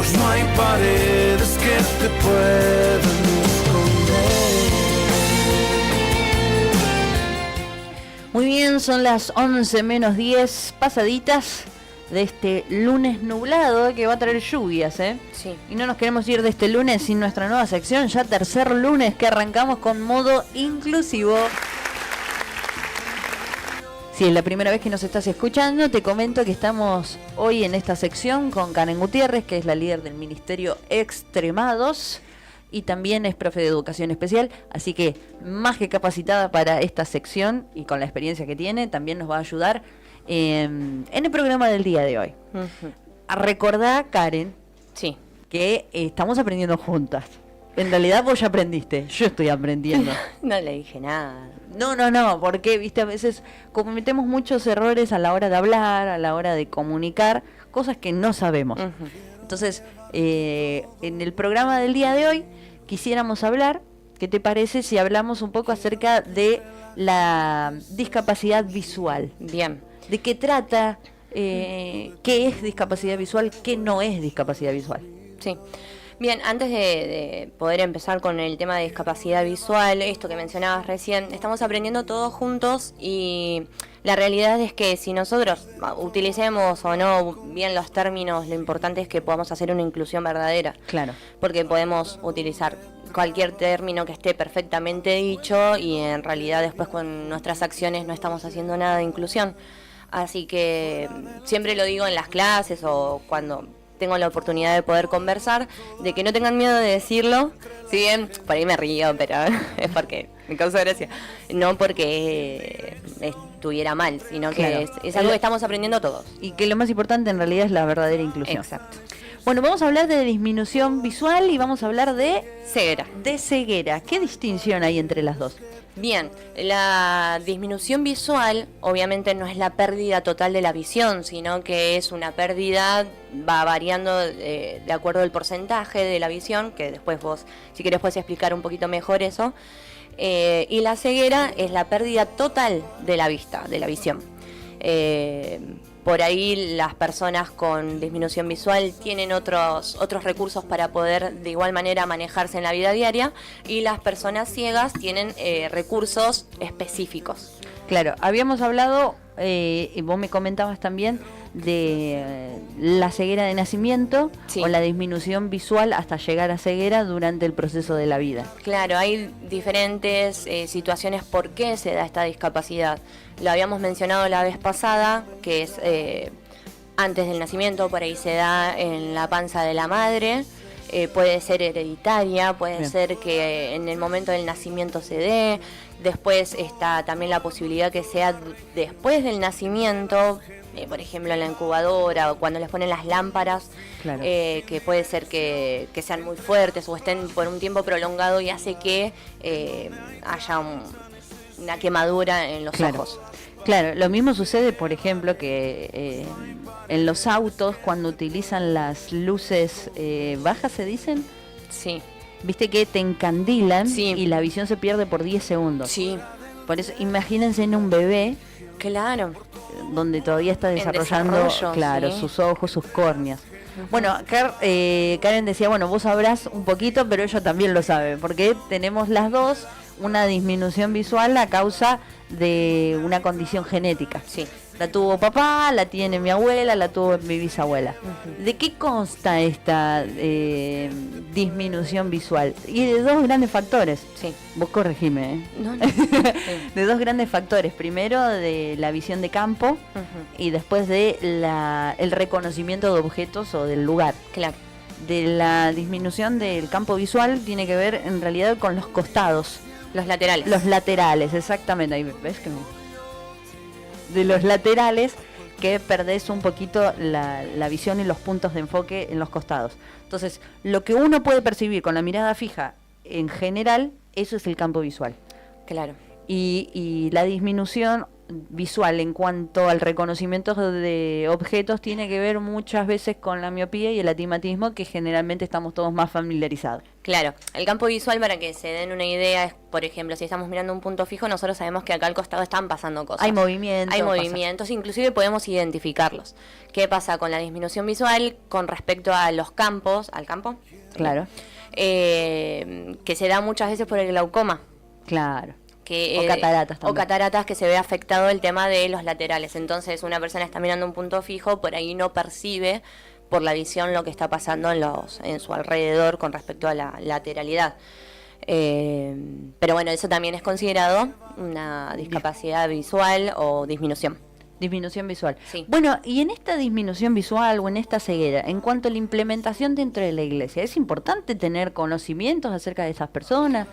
pues no hay paredes que te puedan esconder. Muy bien, son las 11 menos 10 pasaditas de este lunes nublado que va a traer lluvias, ¿eh? Sí. Y no nos queremos ir de este lunes sin nuestra nueva sección, ya tercer lunes que arrancamos con modo inclusivo. Si es la primera vez que nos estás escuchando, te comento que estamos hoy en esta sección con Karen Gutiérrez, que es la líder del Ministerio Extremados y también es profe de educación especial, así que más que capacitada para esta sección y con la experiencia que tiene, también nos va a ayudar en el programa del día de hoy. A recordar, Karen, Sí. que estamos aprendiendo juntas. En realidad vos ya aprendiste, yo estoy aprendiendo. No le dije nada. No, porque, viste, a veces cometemos muchos errores a la hora de hablar, a la hora de comunicar, cosas que no sabemos. Entonces, en el programa del día de hoy quisiéramos hablar, ¿qué te parece si hablamos un poco acerca de la discapacidad visual? Bien. ¿De qué trata? ¿Qué es discapacidad visual? ¿Qué no es discapacidad visual? Sí. Bien, antes de poder empezar con el tema de discapacidad visual, esto que mencionabas recién, estamos aprendiendo todos juntos y la realidad es que si nosotros utilicemos o no bien los términos, lo importante es que podamos hacer una inclusión verdadera. Claro. Porque podemos utilizar cualquier término que esté perfectamente dicho y en realidad después con nuestras acciones no estamos haciendo nada de inclusión. Así que siempre lo digo en las clases o cuando tengo la oportunidad de poder conversar, de que no tengan miedo de decirlo, si bien por ahí me río, pero es porque me causa gracia, no porque estuviera mal, sino que es algo que estamos aprendiendo todos. Y que lo más importante en realidad es la verdadera inclusión. Exacto. Bueno, vamos a hablar de disminución visual y vamos a hablar de ceguera. De ceguera. ¿Qué distinción hay entre las dos? Bien, la disminución visual obviamente no es la pérdida total de la visión, sino que es una pérdida, va variando de acuerdo al porcentaje de la visión, que después vos, si querés, puedes explicar un poquito mejor eso. Y la ceguera es la pérdida total de la vista, de la visión. Por ahí las personas con disminución visual tienen otros recursos para poder de igual manera manejarse en la vida diaria y las personas ciegas tienen recursos específicos. Claro, habíamos hablado, y vos me comentabas también, de la ceguera de nacimiento o la disminución visual hasta llegar a ceguera durante el proceso de la vida. Claro, hay diferentes situaciones por qué se da esta discapacidad. Lo habíamos mencionado la vez pasada, que es antes del nacimiento, por ahí se da en la panza de la madre. Puede ser hereditaria, puede ser que en el momento del nacimiento se dé. Después está también la posibilidad que sea después del nacimiento, por ejemplo en la incubadora o cuando les ponen las lámparas, que puede ser que sean muy fuertes o estén por un tiempo prolongado y hace que haya una quemadura en los ojos. Claro, lo mismo sucede, por ejemplo, que en los autos cuando utilizan las luces bajas, ¿se dicen? Sí. Viste que te encandilan y la visión se pierde por 10 segundos. Sí. Por eso, imagínense en un bebé. Claro. Donde todavía está desarrollando, sus ojos, sus córneas. Bueno, Karen decía, bueno, vos sabrás un poquito, pero ella también lo sabe, porque tenemos las dos una disminución visual a causa de una condición genética. Sí. La tuvo papá, la tiene mi abuela, la tuvo mi bisabuela. ¿De qué consta esta disminución visual? Y de dos grandes factores. Sí. Vos corregime, ¿eh? No. De dos grandes factores. Primero, de la visión de campo y después de el reconocimiento de objetos o del lugar. Claro. De la disminución del campo visual tiene que ver en realidad con los costados. Los laterales. Los laterales, exactamente. Ahí ves que de los laterales, que perdés un poquito la visión y los puntos de enfoque en los costados. Entonces, lo que uno puede percibir con la mirada fija en general, eso es el campo visual. Claro. Y la disminución visual en cuanto al reconocimiento de objetos tiene que ver muchas veces con la miopía y el astigmatismo, que generalmente estamos todos más familiarizados. Claro, el campo visual, para que se den una idea, es, por ejemplo, si estamos mirando un punto fijo, nosotros sabemos que acá al costado están pasando cosas. Hay movimientos. Hay movimientos, inclusive podemos identificarlos. ¿Qué pasa con la disminución visual con respecto a los campos, al campo? Claro. Que se da muchas veces por el glaucoma. Claro. O cataratas también. O cataratas, que se ve afectado el tema de los laterales. Entonces una persona está mirando un punto fijo, por ahí no percibe por la visión lo que está pasando en su alrededor con respecto a la lateralidad. Pero bueno, eso también es considerado una discapacidad visual o disminución. Disminución visual. Sí. Bueno, y en esta disminución visual o en esta ceguera, en cuanto a la implementación dentro de la iglesia, ¿es importante tener conocimientos acerca de esas personas?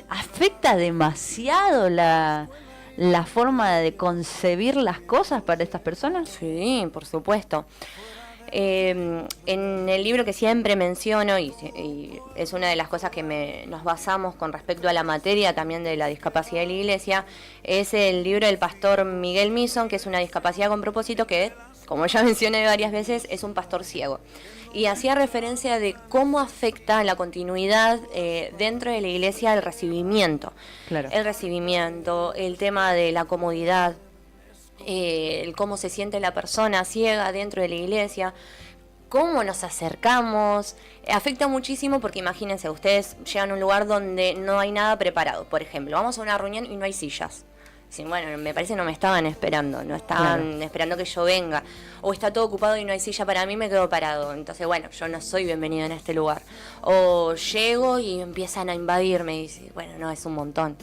¿Afecta demasiado la forma de concebir las cosas para estas personas? Sí, por supuesto. En el libro que siempre menciono, y es una de las cosas que nos basamos con respecto a la materia también de la discapacidad de la iglesia, es el libro del pastor Miguel Mison, que es una discapacidad con propósito, que, como ya mencioné varias veces, es un pastor ciego. Y hacía referencia de cómo afecta la continuidad dentro de la iglesia el recibimiento. Claro. El recibimiento, el tema de la comodidad, el cómo se siente la persona ciega dentro de la iglesia, cómo nos acercamos, afecta muchísimo, porque imagínense, ustedes llegan a un lugar donde no hay nada preparado. Por ejemplo, vamos a una reunión y no hay sillas. Dicen, bueno, me parece que no me estaban esperando, no estaban esperando que yo venga, o está todo ocupado y no hay silla para mí, me quedo parado. Entonces, bueno, yo no soy bienvenido en este lugar. O llego y empiezan a invadirme y dicen, bueno, no, es un montón.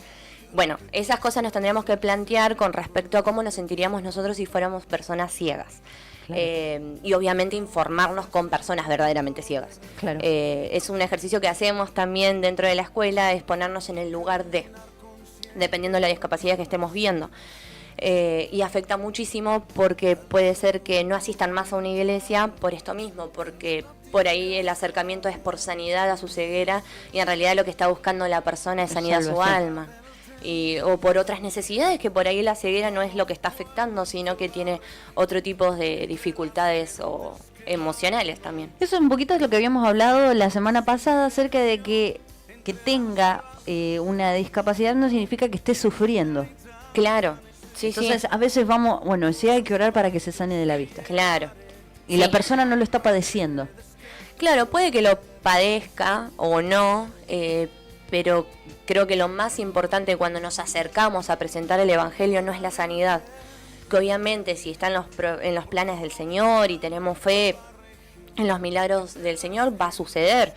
Bueno, esas cosas nos tendríamos que plantear con respecto a cómo nos sentiríamos nosotros si fuéramos personas ciegas. Claro. Y obviamente informarnos con personas verdaderamente ciegas. Claro. Es un ejercicio que hacemos también dentro de la escuela, es ponernos en el lugar dependiendo de la discapacidad que estemos viendo. Y afecta muchísimo, porque puede ser que no asistan más a una iglesia por esto mismo, porque por ahí el acercamiento es por sanidad a su ceguera, y en realidad lo que está buscando la persona es sanidad a su alma. O por otras necesidades, que por ahí la ceguera no es lo que está afectando, sino que tiene otro tipo de dificultades o emocionales también. Eso un poquito es lo que habíamos hablado la semana pasada, acerca de que tenga una discapacidad no significa que esté sufriendo. Claro, sí. Entonces a veces sí, hay que orar para que se sane de la vista. Claro. Y la persona no lo está padeciendo. Claro, puede que lo padezca o no, pero creo que lo más importante cuando nos acercamos a presentar el Evangelio no es la sanidad. Que obviamente si está en los planes del Señor y tenemos fe en los milagros del Señor, va a suceder.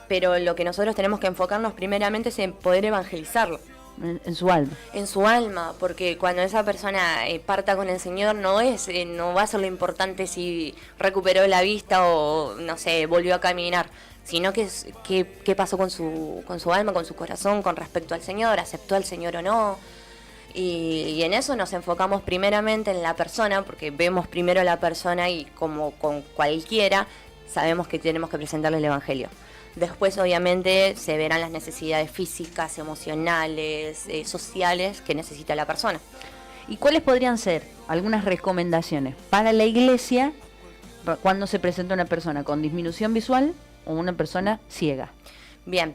Pero lo que nosotros tenemos que enfocarnos primeramente es en poder evangelizarlo. En su alma. En su alma, porque cuando esa persona parta con el Señor no va a ser lo importante si recuperó la vista o, no sé, volvió a caminar, sino que qué pasó con su alma, con su corazón con respecto al Señor, aceptó al Señor o no. Y en eso nos enfocamos primeramente en la persona, porque vemos primero a la persona y, como con cualquiera, sabemos que tenemos que presentarle el Evangelio. Después, obviamente, se verán las necesidades físicas, emocionales, sociales que necesita la persona. ¿Y cuáles podrían ser algunas recomendaciones para la iglesia cuando se presenta una persona con disminución visual o una persona ciega? Bien,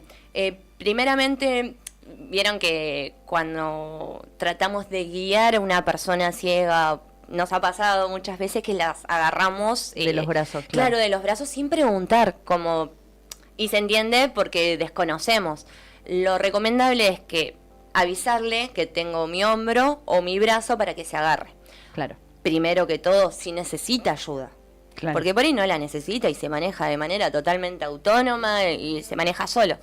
primeramente, vieron que cuando tratamos de guiar a una persona ciega, nos ha pasado muchas veces que las agarramos de los brazos. Claro, de los brazos, sin preguntar, y se entiende porque desconocemos. Lo recomendable es que avisarle que tengo mi hombro o mi brazo para que se agarre. Claro. Primero que todo, si necesita ayuda. Claro. Porque por ahí no la necesita y se maneja de manera totalmente autónoma y se maneja solo.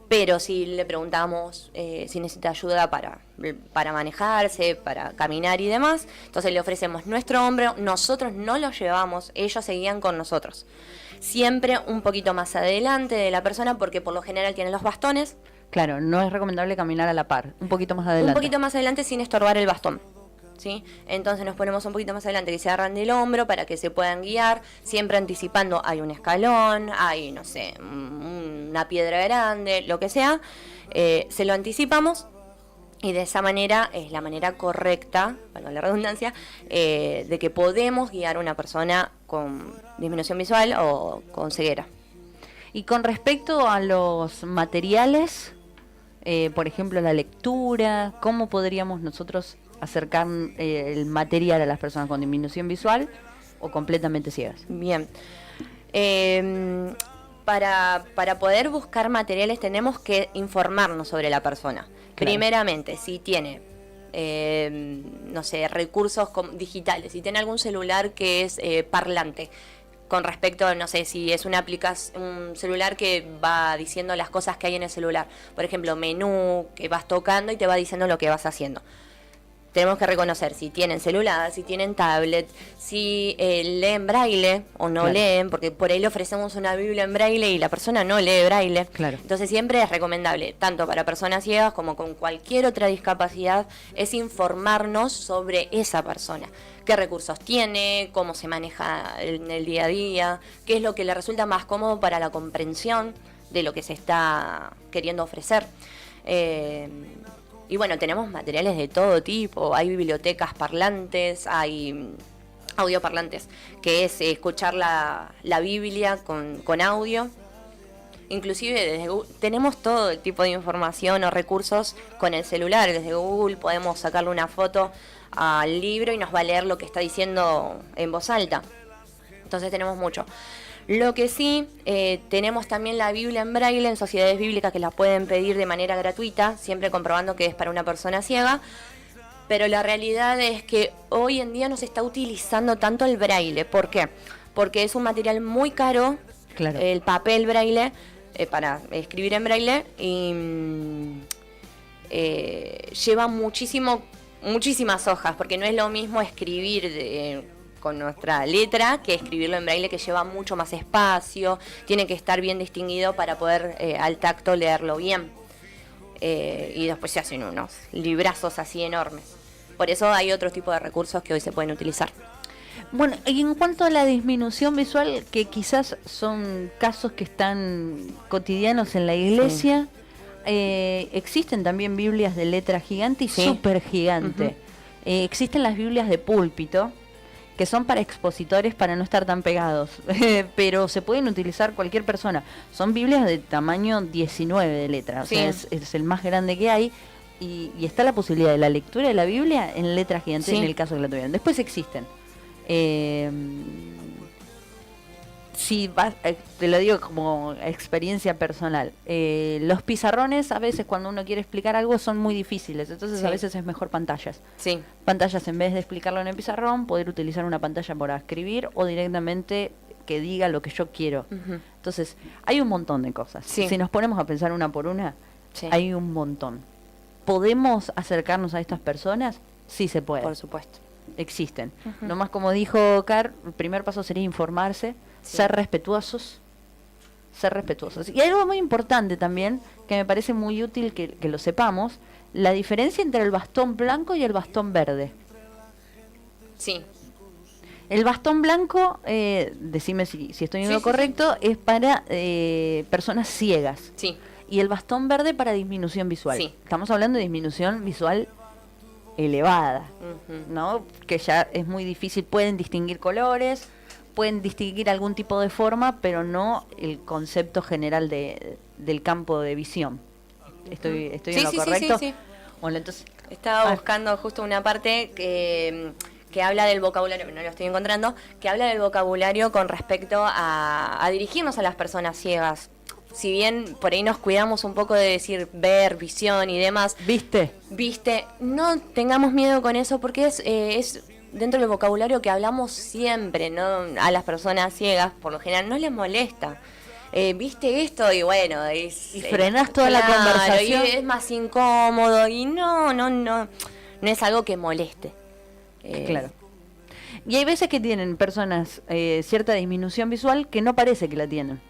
Pero si le preguntamos si necesita ayuda para manejarse, para caminar y demás, entonces le ofrecemos nuestro hombro, nosotros no lo llevamos, ellos se guían con nosotros. Siempre un poquito más adelante de la persona, porque por lo general tienen los bastones. Claro, no es recomendable caminar a la par, un poquito más adelante. Un poquito más adelante sin estorbar el bastón, ¿sí? Entonces nos ponemos un poquito más adelante, que se agarran del hombro para que se puedan guiar, siempre anticipando, hay un escalón, hay, no sé, una piedra grande, lo que sea, se lo anticipamos Y de esa manera es la manera correcta, valga la redundancia, de que podemos guiar a una persona con disminución visual o con ceguera. Y con respecto a los materiales, por ejemplo, la lectura, ¿cómo podríamos nosotros acercar el material a las personas con disminución visual o completamente ciegas? Bien. Para poder buscar materiales tenemos que informarnos sobre la persona. Claro. Primeramente, si tiene, no sé, recursos digitales, si tiene algún celular que es parlante, con respecto, no sé, si es un celular que va diciendo las cosas que hay en el celular. Por ejemplo, menú, que vas tocando y te va diciendo lo que vas haciendo. Tenemos que reconocer si tienen celular, si tienen tablet, si leen braille o no leen, porque por ahí le ofrecemos una Biblia en braille y la persona no lee braille. Claro. Entonces siempre es recomendable, tanto para personas ciegas como con cualquier otra discapacidad, es informarnos sobre esa persona. Qué recursos tiene, cómo se maneja en el día a día, qué es lo que le resulta más cómodo para la comprensión de lo que se está queriendo ofrecer. Y bueno, tenemos materiales de todo tipo, hay bibliotecas parlantes, hay audioparlantes, que es escuchar la Biblia con audio. Inclusive desde Google, tenemos todo el tipo de información o recursos con el celular. Desde Google podemos sacarle una foto al libro y nos va a leer lo que está diciendo en voz alta. Entonces tenemos mucho. Lo que sí, tenemos también la Biblia en braille en sociedades bíblicas que la pueden pedir de manera gratuita, siempre comprobando que es para una persona ciega, pero la realidad es que hoy en día no se está utilizando tanto el braille. ¿Por qué? Porque es un material muy caro, claro, el papel braille, para escribir en braille, y lleva muchísimas hojas, porque no es lo mismo escribir con nuestra letra que escribirlo en braille, que lleva mucho más espacio, tiene que estar bien distinguido para poder al tacto leerlo bien. Y después se hacen unos librazos así enormes. Por eso hay otro tipo de recursos que hoy se pueden utilizar. Bueno, y en cuanto a la disminución visual, que quizás son casos que están cotidianos en la iglesia, existen también Biblias de letra gigante y súper gigante. Existen las Biblias de púlpito, que son para expositores para no estar tan pegados, pero se pueden utilizar cualquier persona. Son Biblias de tamaño 19 de letra, o sea, es el más grande que hay, y está la posibilidad de la lectura de la Biblia en letra gigante en el caso que la tuvieran. Después existen. Si vas, te lo digo como experiencia personal, los pizarrones a veces cuando uno quiere explicar algo son muy difíciles, entonces a veces es mejor pantallas. Pantallas, en vez de explicarlo en el pizarrón, poder utilizar una pantalla para escribir o directamente que diga lo que yo quiero. Entonces hay un montón de cosas. Si nos ponemos a pensar una por una, hay un montón. ¿Podemos acercarnos a estas personas? Sí se puede. Por supuesto. Existen. Nomás, como dijo Car, el primer paso sería informarse, ser respetuosos. Y hay algo muy importante también, que me parece muy útil que lo sepamos, la diferencia entre el bastón blanco y el bastón verde. Sí. El bastón blanco, decime si estoy en lo correcto, es para personas ciegas. Sí. Y el bastón verde para disminución visual. Sí. Estamos hablando de disminución visual elevada, ¿no? Que ya es muy difícil, pueden distinguir colores, pueden distinguir algún tipo de forma, pero no el concepto general del campo de visión. ¿Estoy en lo correcto? Sí. Bueno, entonces estaba buscando justo una parte que habla del vocabulario, no lo estoy encontrando, que habla del vocabulario con respecto a dirigirnos a las personas ciegas. Si bien por ahí nos cuidamos un poco de decir ver, visión y demás. ¿Viste? No tengamos miedo con eso, porque es dentro del vocabulario que hablamos siempre, ¿no? A las personas ciegas, por lo general, no les molesta. ¿Viste esto? Y bueno, y frenás toda la conversación. Y es más incómodo y no es algo que moleste. Claro. Y hay veces que tienen personas cierta disminución visual que no parece que la tienen.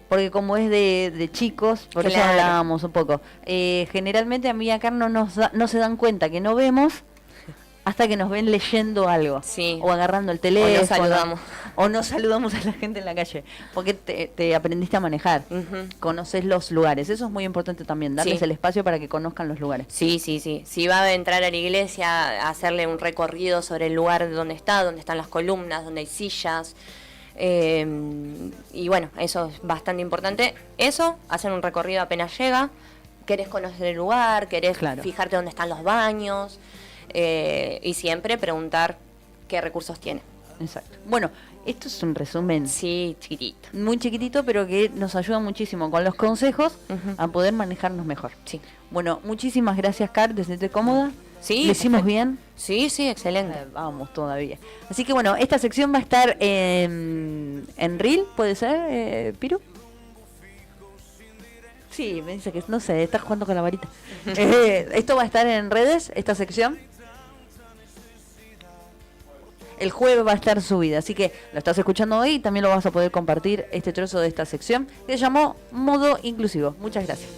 Porque como es de chicos, por eso hablábamos un poco. Generalmente a mí acá no se dan cuenta que no vemos hasta que nos ven leyendo algo. Sí. O agarrando el teléfono. O no saludamos. O no saludamos a la gente en la calle. Porque te aprendiste a manejar. Ujú. Conoces los lugares. Eso es muy importante también, darles Sí. el espacio para que conozcan los lugares. Sí, sí, sí. Si va a entrar a la iglesia, a hacerle un recorrido sobre el lugar donde están las columnas, donde hay sillas. Y bueno, eso es bastante importante. Eso, hacer un recorrido apenas llega. Querés conocer el lugar, querés Claro. fijarte dónde están los baños. Y siempre preguntar qué recursos tiene. Exacto. Bueno, esto es un resumen Sí, chiquitito. muy chiquitito, pero que nos ayuda muchísimo con los consejos Ujú. a poder manejarnos mejor. Sí. Bueno, muchísimas gracias, Car. ¿Te sientes cómoda? Sí, ¿Lo hicimos perfecto. bien? Sí, sí, excelente. Vamos todavía. Así que bueno, esta sección va a estar en Reel, ¿puede ser, Piru? Sí, me dice que no sé, estás jugando con la varita. Esto va a estar en redes, esta sección. El jueves va a estar subida, así que lo estás escuchando hoy y también lo vas a poder compartir este trozo de esta sección que se llamó Modo Inclusivo. Muchas gracias.